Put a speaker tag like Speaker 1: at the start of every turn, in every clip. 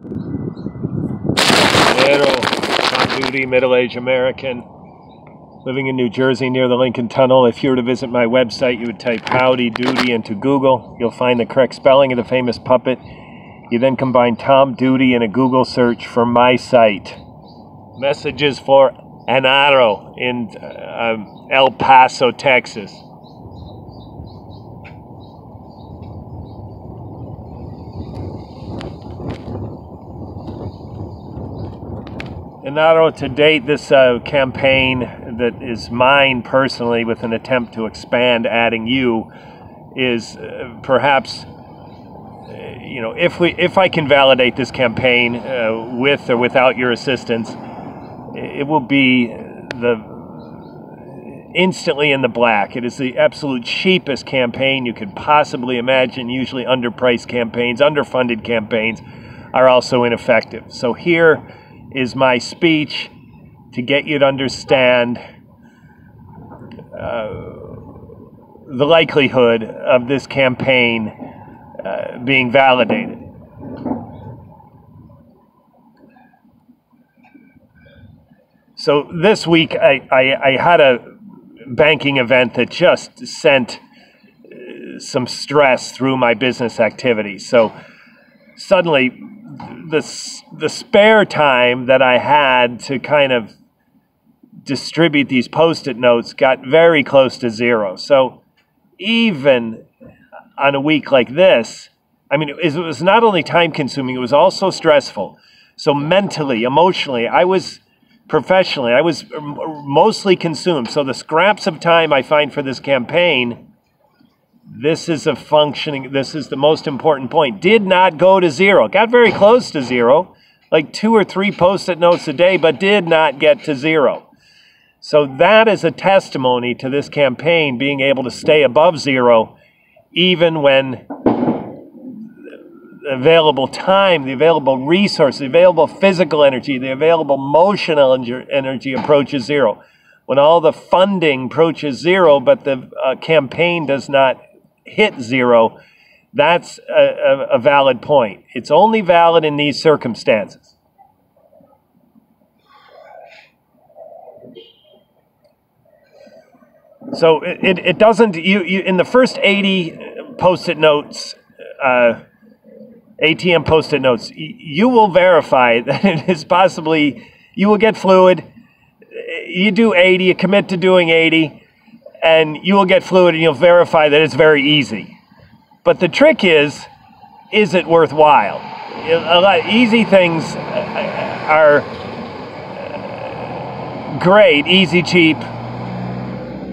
Speaker 1: Genaro, on-duty, middle-aged American, living in New Jersey near the Lincoln Tunnel. If you were to visit my website, you would type Howdy Doody into Google. You'll find the correct spelling of the famous puppet. You then combine Tom Doody in a Google search for my site. Messages for Genaro in El Paso, Texas. Genaro, to date, this campaign that is mine personally with an attempt to expand, adding you, is perhaps, if I can validate this campaign with or without your assistance, it will be instantly in the black. It is the absolute cheapest campaign you could possibly imagine. Usually underpriced campaigns, underfunded campaigns are also ineffective. So here is my speech to get you to understand the likelihood of this campaign being validated. So this week I had a banking event that just sent some stress through my business activities. So suddenly the spare time that I had to kind of distribute these Post-it notes got very close to zero. So even on a week like this, I mean, it was not only time consuming, it was also stressful. So mentally, emotionally, professionally, I was mostly consumed. So the scraps of time I find for this campaign, this is the most important point, did not go to zero. Got very close to zero, like 2 or 3 Post-it notes a day, but did not get to zero. So that is a testimony to this campaign being able to stay above zero, even when the available time, the available resource, the available physical energy, the available emotional energy approaches zero. When all the funding approaches zero, but the campaign does not hit zero, that's a valid point. It's only valid in these circumstances. So it doesn't, you in the first 80 Post-it notes, ATM Post-it notes, you will verify that it is possibly, you will get fluid. You do 80, you commit to doing 80, and you will get fluid and you'll verify that it's very easy. But the trick is it worthwhile? A lot of easy things are great, easy, cheap.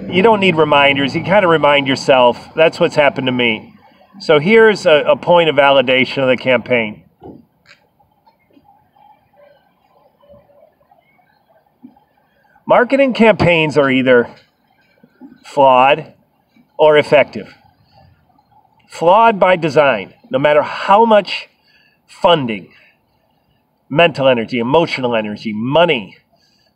Speaker 1: You don't need reminders. You kind of remind yourself. That's what's happened to me. So here's a point of validation of the campaign. Marketing campaigns are either flawed or effective. Flawed by design. No matter how much funding, mental energy, emotional energy, money,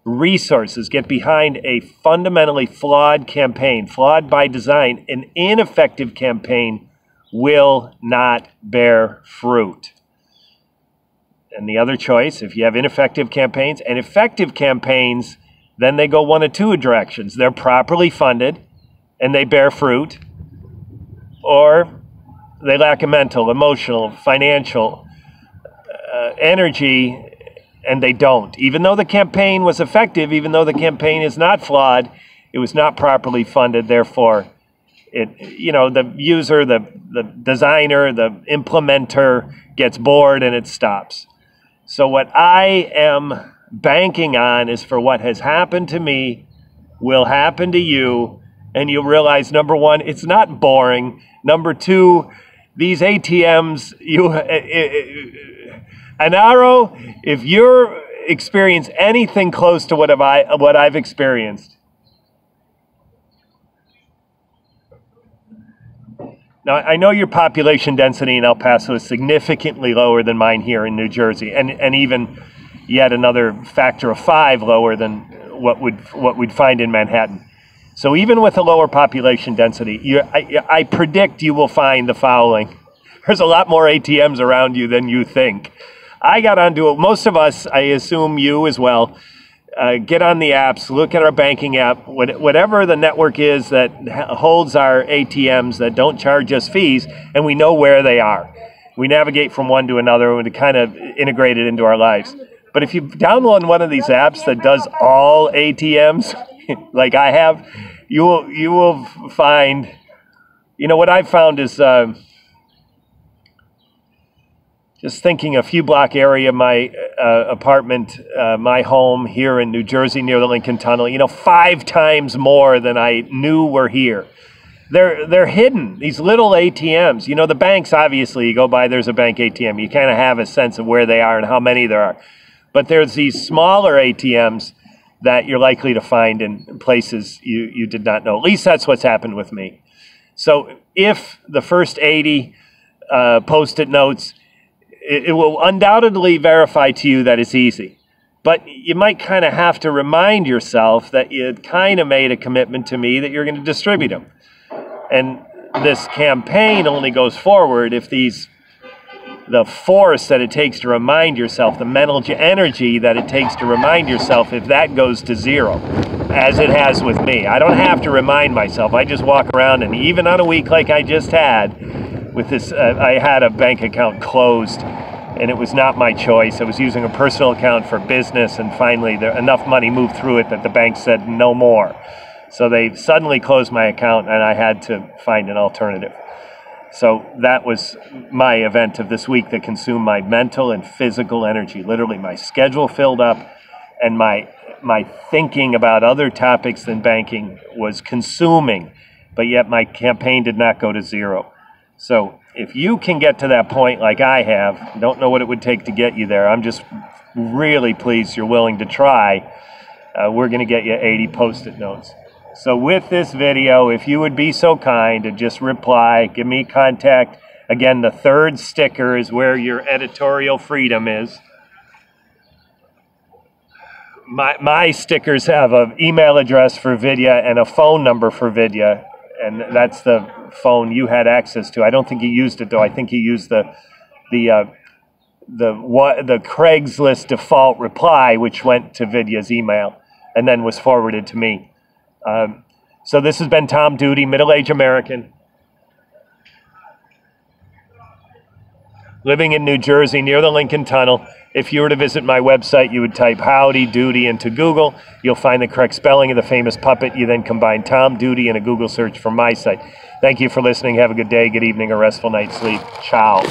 Speaker 1: resources get behind a fundamentally flawed campaign, flawed by design, an ineffective campaign will not bear fruit. And the other choice, if you have ineffective campaigns and effective campaigns, then they go one of two directions. They're properly funded and they bear fruit, or they lack a mental, emotional, financial energy, and they don't. Even though the campaign was effective, even though the campaign is not flawed, it was not properly funded. Therefore, the user, the designer, the implementer gets bored and it stops. So what I am banking on is for what has happened to me will happen to you, and you'll realize, number one, it's not boring. Number two, these ATMs, Genaro, if you experience anything close to what I've experienced. Now, I know your population density in El Paso is significantly lower than mine here in New Jersey, and even yet another factor of 5 lower than what we'd find in Manhattan. So even with a lower population density, I predict you will find the following. There's a lot more ATMs around you than you think. I got onto it. Most of us, I assume you as well, get on the apps, look at our banking app, whatever the network is that holds our ATMs that don't charge us fees, and we know where they are. We navigate from one to another and kind of integrate it into our lives. But if you download one of these apps that does all ATMs, like I have, you will find, what I've found is just thinking a few block area, my apartment, my home here in New Jersey near the Lincoln Tunnel, 5 times more than I knew were here. They're hidden, these little ATMs. The banks, obviously, you go by, there's a bank ATM. You kind of have a sense of where they are and how many there are. But there's these smaller ATMs that you're likely to find in places you did not know. At least that's what's happened with me. So if the first 80 Post-it notes, it will undoubtedly verify to you that it's easy. But you might kind of have to remind yourself that you kind of made a commitment to me that you're going to distribute them. And this campaign only goes forward if the force that it takes to remind yourself, the mental energy that it takes to remind yourself, if that goes to zero, as it has with me. I don't have to remind myself. I just walk around, and even on a week like I just had, with this, I had a bank account closed, and it was not my choice. I was using a personal account for business, and finally enough money moved through it that the bank said no more. So they suddenly closed my account, and I had to find an alternative. So that was my event of this week that consumed my mental and physical energy. Literally, my schedule filled up, and my thinking about other topics than banking was consuming, but yet my campaign did not go to zero. So if you can get to that point like I have, don't know what it would take to get you there. I'm just really pleased you're willing to try. We're going to get you 80 Post-it notes. So with this video, if you would be so kind to just reply, give me contact. Again, the third sticker is where your editorial freedom is. My stickers have an email address for Vidya and a phone number for Vidya, and that's the phone you had access to. I don't think he used it, though. I think he used the Craigslist default reply, which went to Vidya's email and then was forwarded to me. So this has been Tom Duty, middle-aged American, living in New Jersey near the Lincoln Tunnel. If you were to visit my website, you would type Howdy Doody into Google. You'll find the correct spelling of the famous puppet. You then combine Tom Duty in a Google search for my site. Thank you for listening. Have a good day, good evening, or restful night's sleep. Ciao.